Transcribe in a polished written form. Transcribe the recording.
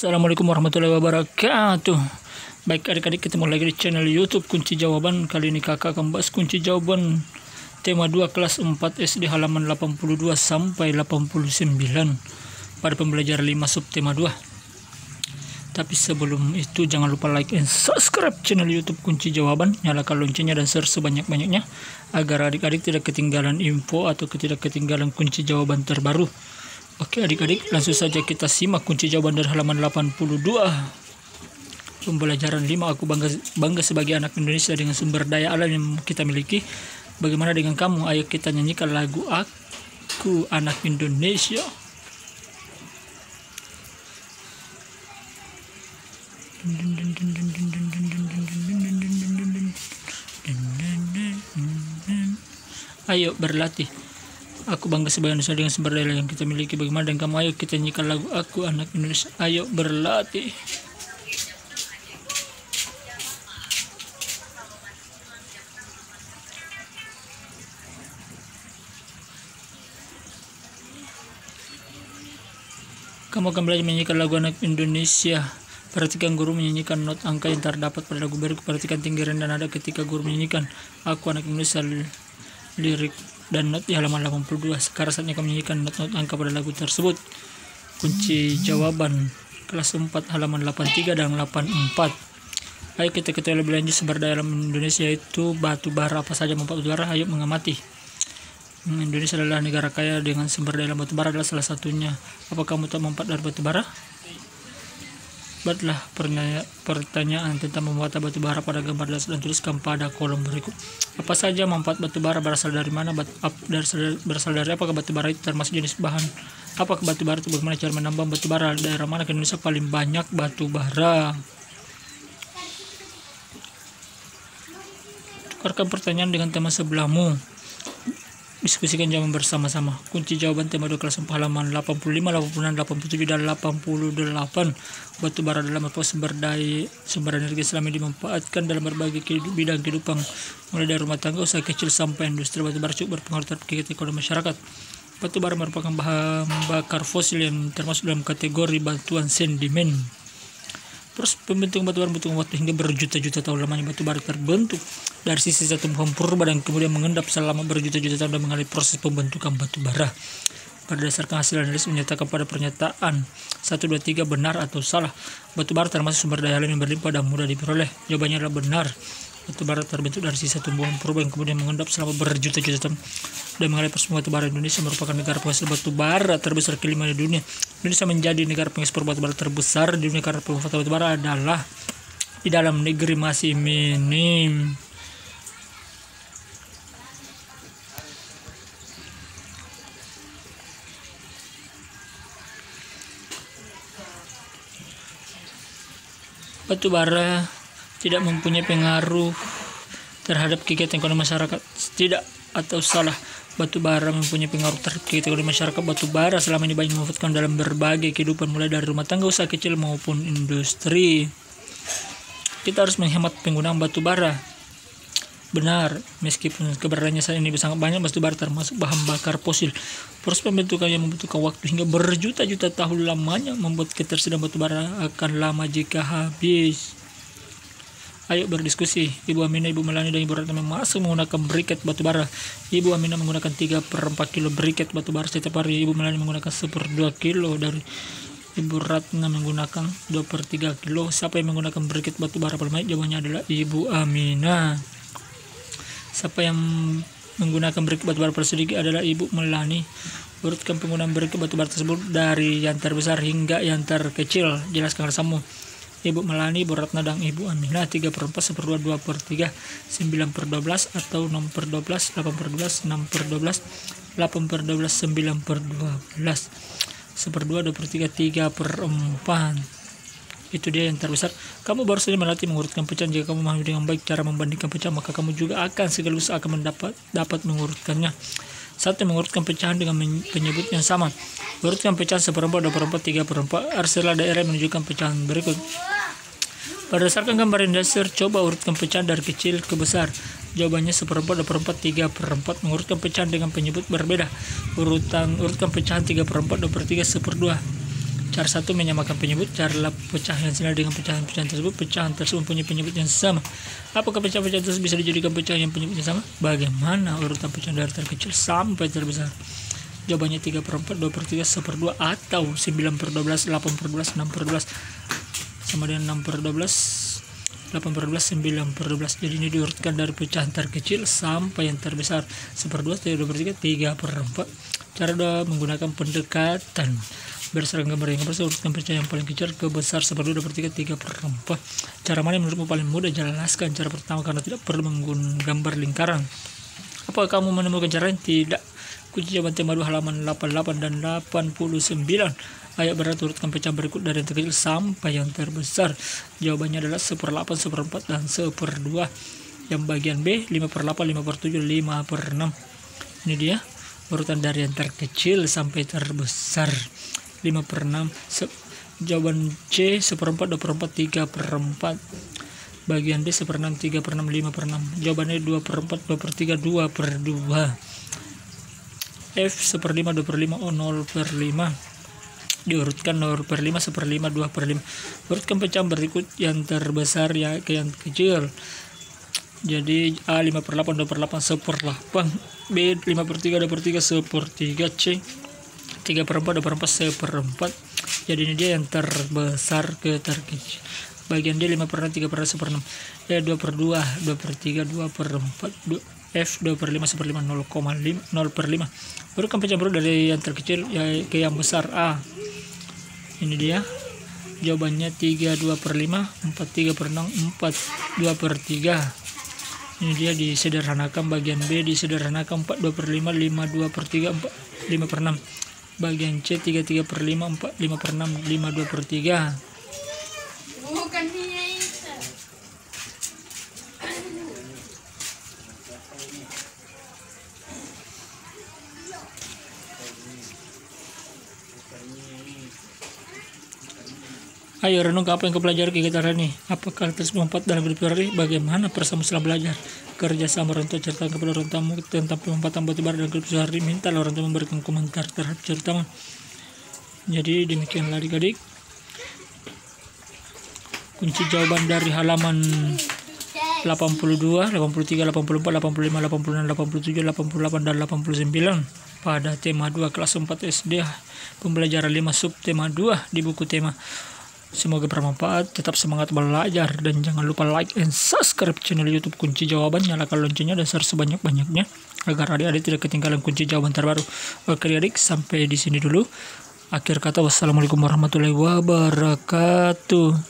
Assalamualaikum warahmatullahi wabarakatuh. Baik adik-adik, ketemu lagi di channel YouTube Kunci Jawaban. Kali ini kakak akan bahas kunci jawaban tema 2 kelas 4 SD halaman 82 sampai 89 pada pembelajaran 5 subtema 2. Tapi sebelum itu jangan lupa like and subscribe channel YouTube Kunci Jawaban, nyalakan loncengnya dan share sebanyak-banyaknya agar adik-adik tidak ketinggalan info atau tidak ketinggalan kunci jawaban terbaru. Oke adik-adik, langsung saja kita simak kunci jawaban dari halaman 82. Pembelajaran 5, aku bangga sebagai anak Indonesia dengan sumber daya alam yang kita miliki. Bagaimana dengan kamu? Ayo kita nyanyikan lagu Aku Anak Indonesia. Ayo berlatih. Aku bangga sebagai Indonesia dengan sumber daya yang kita miliki. Bagaimana dengan kamu? Ayo kita nyanyikan lagu Aku Anak Indonesia. Ayo berlatih. Kamu akan belajar menyanyikan lagu Anak Indonesia. Perhatikan guru menyanyikan not angka yang terdapat pada lagu berikut. Perhatikan tinggi rendah nada ketika guru menyanyikan Aku Anak Indonesia, lirik dan not di halaman 82. Sekarang saatnya kamu menyanyikan not-not angka pada lagu tersebut. Kunci jawaban kelas 4 halaman 83 dan 84. Ayo kita ketahui lebih lanjut sumber daya alam Indonesia yaitu batu bara. Apa saja manfaat batu bara? Ayo mengamati. Indonesia adalah negara kaya dengan sumber daya alam. Batu bara adalah salah satunya. Apa kamu tahu manfaat dari batu bara? Buatlah pertanyaan tentang membuat batu bara pada gambar dan tuliskan pada kolom berikut. Apa saja manfaat batu bara? Berasal dari mana? Berasal dari apakah batu bara itu termasuk jenis bahan? Apakah batu bara itu? Bagaimana cara menambang batu bara? Daerah mana ke Indonesia paling banyak batu bara? Tukarkan pertanyaan dengan tema sebelahmu. Diskusikan jawaban bersama-sama. Kunci jawaban tema 2 kelas 4 halaman 85, 86, 87 dan 88. Batu bara adalah merupakan sumber energi selama dimanfaatkan dalam berbagai bidang kehidupan, mulai dari rumah tangga, usaha kecil sampai industri. Batu bara cukup berpengaruh terhadap kegiatan ekonomi masyarakat. Batu bara merupakan bahan bakar fosil yang termasuk dalam kategori batuan sedimen. Proses pembentukan batu bara membutuhkan waktu hingga berjuta-juta tahun lamanya. Batu bara terbentuk dari sisa tumbuhan purba dan kemudian mengendap selama berjuta-juta tahun dan mengalami proses pembentukan batu bara. Berdasarkan hasil analisis menyatakan pada pernyataan 1, 2, 3 benar atau salah. Batu bara termasuk sumber daya alam yang berlimpah dan mudah diperoleh. Jawabannya adalah benar. Batu bara terbentuk dari sisa tumbuhan purba yang kemudian mengendap selama berjuta-juta tahun dan mengalami proses batu bara. Indonesia merupakan negara penghasil batu bara terbesar kelima di dunia. Indonesia menjadi negara pengekspor batu bara terbesar di dunia karena pemanfaatan batu bara adalah di dalam negeri masih minim. Batu bara tidak mempunyai pengaruh terhadap kegiatan ekonomi masyarakat. Tidak atau salah. Batu bara mempunyai pengaruh terhadap kegiatan ekonomi masyarakat. Batu bara selama ini banyak dimanfaatkan dalam berbagai kehidupan, mulai dari rumah tangga, usaha kecil maupun industri. Kita harus menghemat penggunaan batu bara. Benar, meskipun keberadaannya saat ini sangat banyak, batu bara termasuk bahan bakar fosil. Proses pembentukannya membutuhkan waktu hingga berjuta-juta tahun lamanya. Membuat ketersediaan batu bara akan lama jika habis. Ayo berdiskusi. Ibu Aminah, Ibu Melani, dan Ibu Ratna masih menggunakan briket batu bara. Ibu Aminah menggunakan 3/4 kilo briket batu bara setiap hari. Ibu Melani menggunakan 1/2 kilo. Dari Ibu Ratna menggunakan 2/3 kilo. Siapa yang menggunakan briket batu bara paling banyak? Jawabannya adalah Ibu Aminah. Siapa yang menggunakan briket batu bara paling sedikit? Adalah Ibu Melani. Urutkan penggunaan briket batu bara tersebut dari yang terbesar hingga yang terkecil. Jelaskan rasamu. Ibu Melani, Ibu Ratna, dan Ibu Aminah. 3/4, 1/2, 2/3, 9/12 atau 6/12, 8/12, 6/12, 8/12, 9/12, 1/2, 2/3, 3/4. Itu dia yang terbesar. Kamu baru saja melatih mengurutkan pecahan. Jika kamu memahami dengan baik cara membandingkan pecahan, maka kamu juga akan sekaligus dapat mengurutkannya. Satu, mengurutkan pecahan dengan penyebut yang sama. Urutkan pecahan 1/4, 2/4, 3/4. Artilah daerah menunjukkan pecahan berikut. Berdasarkan gambar yang dasar, coba urutkan pecahan dari kecil ke besar. Jawabannya 1/4, 2/4, 3/4. Mengurutkan pecahan dengan penyebut berbeda. Urutkan pecahan 3/4, 2/3, 1/2. Cara satu menyamakan penyebut. Cara pecahan senada dengan pecahan-pecahan tersebut. Pecahan tersebut mempunyai penyebut yang sama. Apakah pecahan-pecahan tersebut bisa dijadikan pecahan yang penyebutnya sama? Bagaimana urutan pecahan dari terkecil sampai terbesar? Jawabannya 3/4, 2/3, 1/2, atau 9/12, 8/12, 6/12 sama dengan 6/12, 8/12, 9/12. Jadi ini diurutkan dari pecahan terkecil sampai yang terbesar. 1/2, 2/3, 3/4. Cara 2 menggunakan pendekatan berdasarkan gambar yang gambar, urutkan pecahan yang paling kecil ke besar. 1/2, 2/3, 3/4. Cara mana yang menurutmu paling mudah? Jelaskan cara pertama karena tidak perlu menggunakan gambar lingkaran. Apakah kamu menemukan cara yang tidak? Kunci jawaban tema 2 halaman 88 dan 89. Ayo berarti urutkan pecahan berikut dari yang terkecil sampai yang terbesar. Jawabannya adalah 1/8, 1/4, dan 1/2. Yang bagian B 5/8, 5/7, 5/6. Ini dia urutan dari yang terkecil sampai terbesar. 5/6. Jawaban C 1/4, 2/4, 3/4. Bagian D 1/6, 3/6, 5/6. Jawabannya 2/4, 2/3, 2/2. F 1/5, 2/5, 0/5. Diurutkan 0/5, 1/5, 2/5. Urutkan pecahan berikut yang terbesar ya ke yang kecil. Jadi A 5/8, 2/8, 1/8. B 5/3, 2/3, 1/3. C 3/4, 2/4, 1/4. Jadi ini dia yang terbesar ke terkecil. Bagian D 5/6, 3/6, 1/6. E 2/2, 2/3, 2/4. F 2/5, 1/5, 0,5. Urutkan pecahan berikut dari yang terkecil ya ke yang besar. A. Ini dia. Jawabannya 3 2/5, 4 3/6, 4 2/3. Ini dia disederhanakan. Bagian B disederhanakan 4 2/5, 5 2/3, 4 5/6. Bagian C 3 3/5, 4 5/6, 5 2/3. Bukan dia itu. Ayo renung apa yang kau pelajari kegiatan hari ini. Apakah tersebut mempat dalam hidup hari? Bagaimana perasaan setelah belajar? Kerjasama orang tua, ceritakan kepada orang tamu tentang pemanfaatan batu bara dalam hidup sehari. Minta orang tua memberikan komentar terhadap ceritamu. Jadi demikianlah adik-adik kunci jawaban dari halaman 82, 83, 84, 85, 86, 87, 88, dan 89 pada tema 2 kelas 4 SD pembelajaran 5 sub tema 2 di buku tema. Semoga bermanfaat, tetap semangat belajar, dan jangan lupa like and subscribe channel YouTube Kunci Jawaban, nyalakan loncengnya dan share sebanyak-banyaknya agar adik-adik tidak ketinggalan kunci jawaban terbaru. Oke adik, sampai di sini dulu. Akhir kata, wassalamualaikum warahmatullahi wabarakatuh.